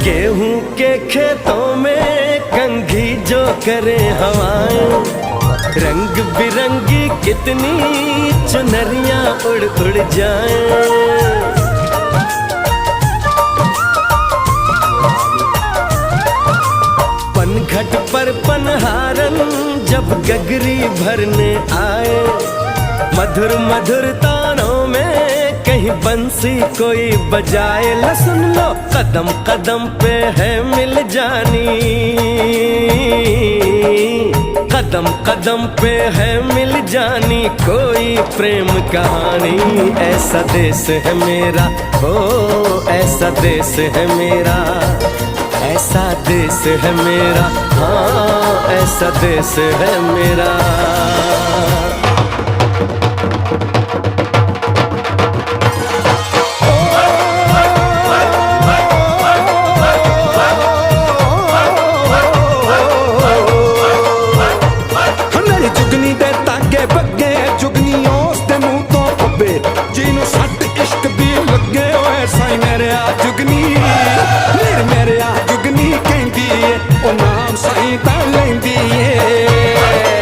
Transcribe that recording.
गेहूं के खेतों में कंघी जो करे हवाएं, रंग बिरंगी कितनी चुनरियां उड़ उड़ जाएं। पनघट पर पनहारन जब गगरी भरने आए, मधुर मधुर तानों में कहीं बंसी कोई बजाए। ल सुन लो कदम कदम पे है मिल जानी, कदम कदम पे है मिल जानी कोई प्रेम कहानी। ऐसा देश है मेरा, ओ ऐसा देश है मेरा, ऐसा देश है मेरा, हाँ ऐसा देश है मेरा। जुगनी दे तागे बगे जुगनी उस दे मुंह तो पब्बे, जिन्हों सट इश्क दी लगे ओए साई मेरे आ जुगनी, मेरे आ जुगनी कहंदी है ओ नाम साई तां लैंदी है।